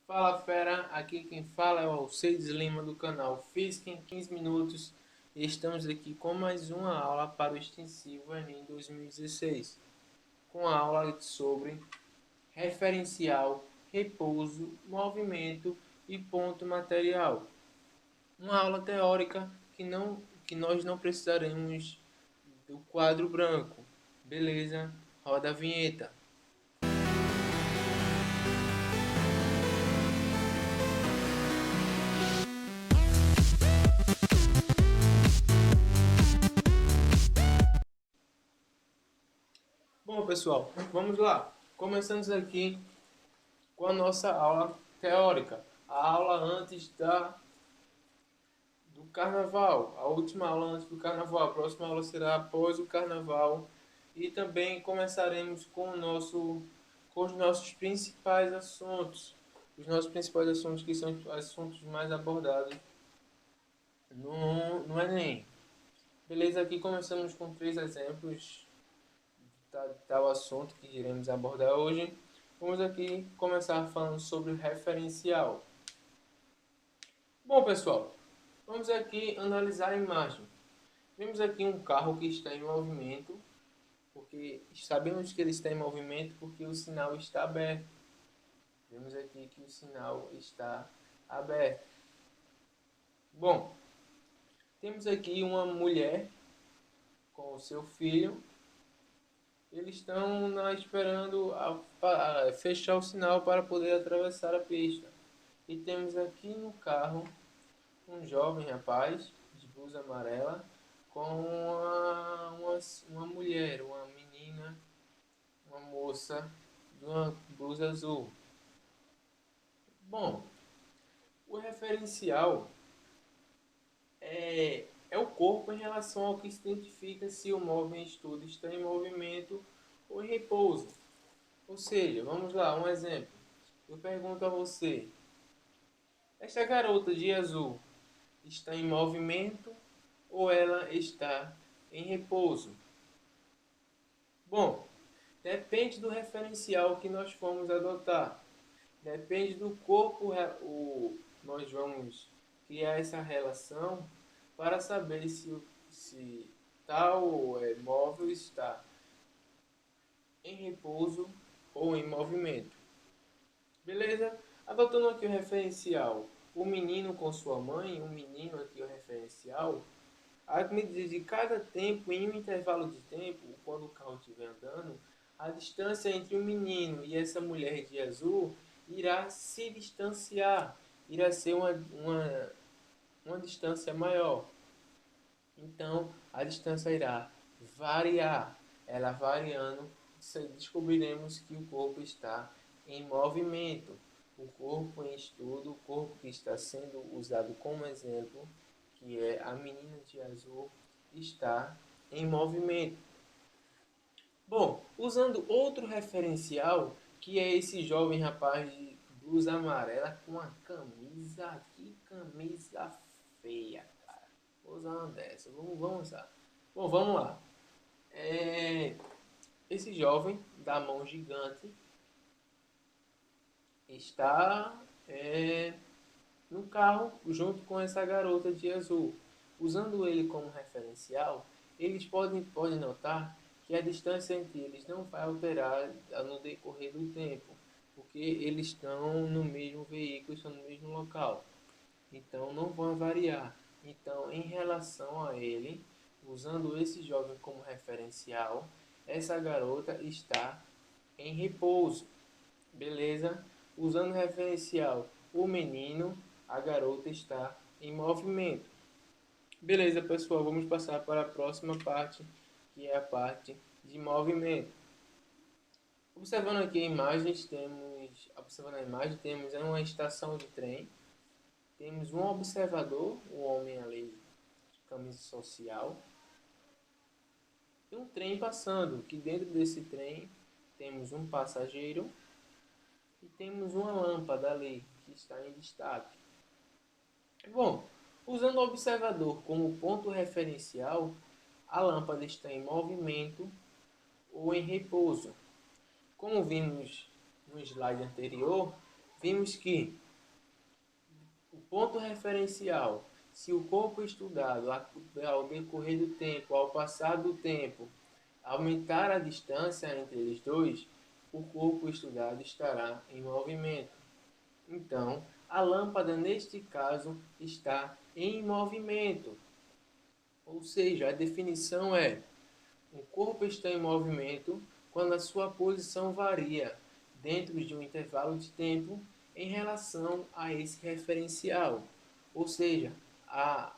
Fala fera, aqui quem fala é o Alcides Lima do canal Física em 15 minutos e estamos aqui com mais uma aula para o extensivo Enem 2016, com a aula sobre referencial, repouso, movimento e ponto material. Uma aula teórica que nós não precisaremos do quadro branco. Beleza? Roda a vinheta. Bom, pessoal, vamos lá. Começamos aqui com a nossa aula teórica. A aula antes do carnaval. A última aula antes do carnaval. A próxima aula será após o carnaval. E também começaremos com os nossos principais assuntos. Os nossos principais assuntos, que são os assuntos mais abordados no Enem. Beleza? Aqui começamos com 3 exemplos de tal assunto que iremos abordar hoje. Vamos aqui começar falando sobre o referencial. Bom, pessoal, vamos aqui analisar a imagem. Vemos aqui um carro que está em movimento, porque sabemos que ele está em movimento porque o sinal está aberto. Vemos aqui que o sinal está aberto. Bom, temos aqui uma mulher com o seu filho. Eles estão esperando fechar o sinal para poder atravessar a pista. E temos aqui no carro um jovem rapaz de blusa amarela com uma mulher, uma menina, uma moça de uma blusa azul. Bom, o referencial é o corpo em relação ao que se identifica se o móvel em estudo está em movimento ou em repouso. Ou seja, vamos lá, um exemplo. Eu pergunto a você: esta garota de azul está em movimento ou ela está em repouso? Bom, depende do referencial que nós formos adotar. Depende do corpo, nós vamos criar essa relação para saber se tal móvel está em repouso ou em movimento. Beleza? Adotando aqui o referencial, o menino com sua mãe, o menino aqui o referencial, a medida de cada tempo, em um intervalo de tempo, quando o carro estiver andando, a distância entre o menino e essa mulher de azul irá se distanciar, irá ser uma distância maior. Então, a distância irá variar. Ela variando, descobriremos que o corpo está em movimento. O corpo em estudo, o corpo que está sendo usado como exemplo, que é a menina de azul, está em movimento. Bom, usando outro referencial, que é esse jovem rapaz de blusa amarela com uma camisa, que camisa feia, cara. Vou usar uma dessa, vamos usar. Bom, vamos lá. Esse jovem da mão gigante está no carro junto com essa garota de azul. Usando ele como referencial, eles podem notar que a distância entre eles não vai alterar no decorrer do tempo, porque eles estão no mesmo veículo, estão no mesmo local. Então não vão variar. Então, em relação a ele, usando esse jovem como referencial, essa garota está em repouso. Beleza? Usando referencial o menino, a garota está em movimento. Beleza, pessoal, vamos passar para a próxima parte, que é a parte de movimento. Observando aqui a imagem, temos uma estação de trem, temos um observador, o homem ali de camisa social, e um trem passando, que dentro desse trem temos um passageiro e temos uma lâmpada ali, que está em destaque. Bom, usando o observador como ponto referencial, a lâmpada está em movimento ou em repouso. Como vimos no slide anterior, vimos que o ponto referencial, se o corpo estudado ao decorrer do tempo, ao passar do tempo, aumentar a distância entre eles dois, o corpo estudado estará em movimento. Então, a lâmpada, neste caso, está em movimento. Ou seja, a definição é: o corpo está em movimento quando a sua posição varia dentro de um intervalo de tempo em relação a esse referencial. Ou seja, a,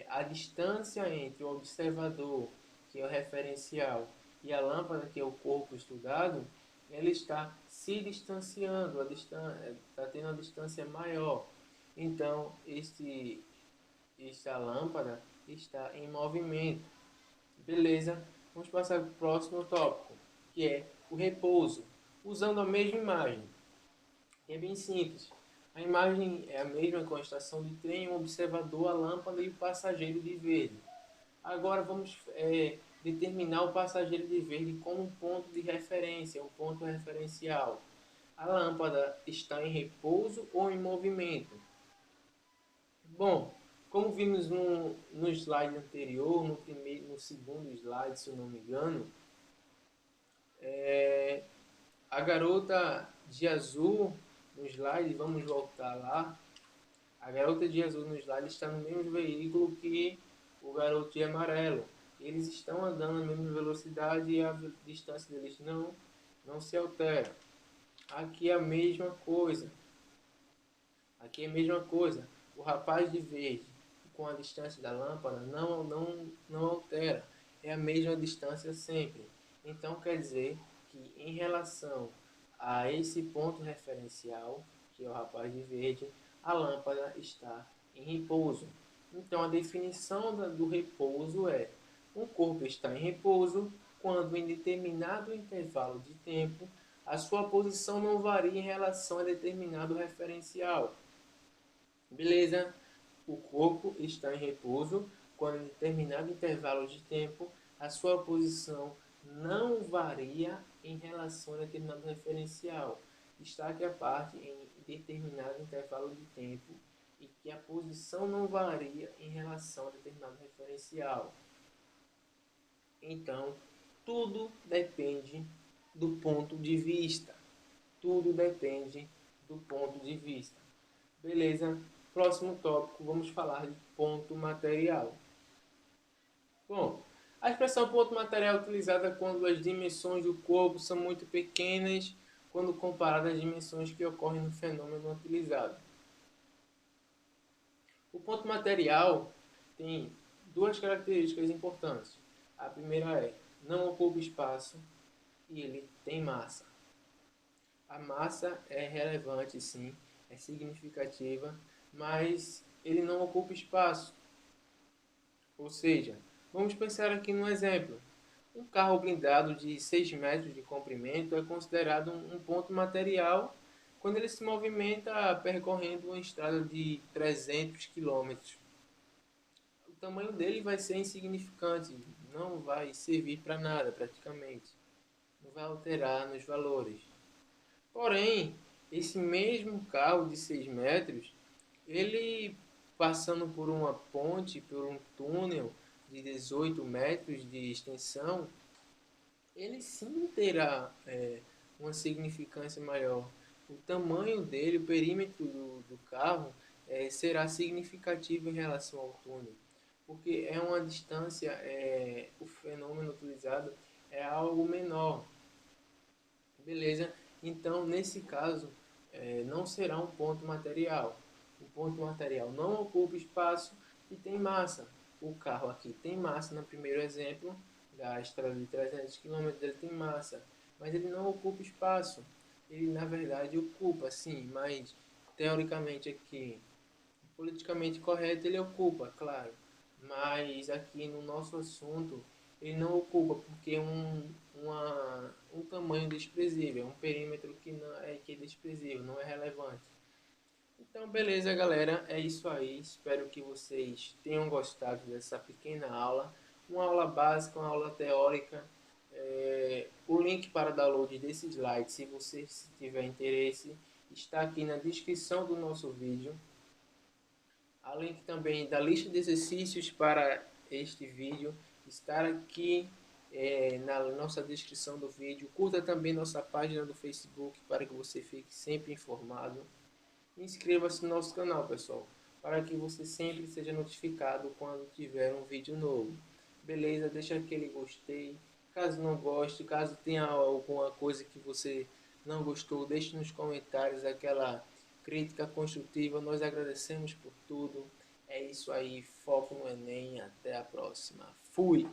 a distância entre o observador, que é o referencial, e a lâmpada, que é o corpo estudado, ela está se distanciando, está tendo uma distância maior. Então, esta lâmpada está em movimento. Beleza? Vamos passar para o próximo tópico, que é o repouso, usando a mesma imagem. É bem simples. A imagem é a mesma com a estação de trem, o observador, a lâmpada e o passageiro de verde. Agora vamos determinar o passageiro de verde como um ponto de referência, um ponto referencial. A lâmpada está em repouso ou em movimento? Bom, como vimos no slide anterior, no segundo slide, se eu não me engano, a garota de azul no slide, vamos voltar lá. A garota de azul no slide está no mesmo veículo que o garoto de amarelo. Eles estão andando na mesma velocidade e a distância deles não se altera. Aqui é a mesma coisa. Aqui é a mesma coisa. O rapaz de verde com a distância da lâmpada não altera. É a mesma distância sempre. Então quer dizer que em relação a esse ponto referencial, que é o rapaz de verde, a lâmpada está em repouso. Então a definição do repouso é: um corpo está em repouso quando em determinado intervalo de tempo a sua posição não varia em relação a determinado referencial. Beleza? O corpo está em repouso quando em determinado intervalo de tempo a sua posição não varia em relação a determinado referencial. Destaque a parte em determinado intervalo de tempo e que a posição não varia em relação a determinado referencial. Então, tudo depende do ponto de vista. Tudo depende do ponto de vista. Beleza? Próximo tópico, vamos falar de ponto material. Bom, a expressão ponto material é utilizada quando as dimensões do corpo são muito pequenas quando comparadas às dimensões que ocorrem no fenômeno utilizado. O ponto material tem duas características importantes. A primeira é: não ocupa espaço e ele tem massa. A massa é relevante, sim, é significativa, mas ele não ocupa espaço. Ou seja, vamos pensar aqui num exemplo. Um carro blindado de 6 metros de comprimento é considerado um ponto material quando ele se movimenta percorrendo uma estrada de 300 quilômetros. O tamanho dele vai ser insignificante, não vai servir para nada praticamente, não vai alterar nos valores. Porém, esse mesmo carro de 6 metros, ele passando por uma ponte, por um túnel de 18 metros de extensão, ele sim terá uma significância maior. O tamanho dele, o perímetro do carro, será significativo em relação ao túnel, porque é uma distância, o fenômeno utilizado é algo menor. Beleza? Então, nesse caso, não será um ponto material. O ponto material não ocupa espaço e tem massa. O carro aqui tem massa no primeiro exemplo, da estrada de 300 km, ele tem massa, mas ele não ocupa espaço. Ele, na verdade, ocupa, sim, mas teoricamente aqui, politicamente correto, ele ocupa, claro. Mas aqui no nosso assunto, ele não ocupa porque é um tamanho desprezível, é um perímetro que é desprezível, não é relevante. Então, beleza, galera, é isso aí. Espero que vocês tenham gostado dessa pequena aula, uma aula básica, uma aula teórica. O link para download desse slide, se você tiver interesse, está aqui na descrição do nosso vídeo. Além também da lista de exercícios para este vídeo estar aqui na nossa descrição do vídeo. Curta também nossa página do Facebook para que você fique sempre informado. Inscreva-se no nosso canal, pessoal, para que você sempre seja notificado quando tiver um vídeo novo. Beleza? Deixa aquele gostei. Caso não goste, caso tenha alguma coisa que você não gostou, deixe nos comentários aquela crítica construtiva. Nós agradecemos por tudo. É isso aí. Foco no Enem. Até a próxima. Fui!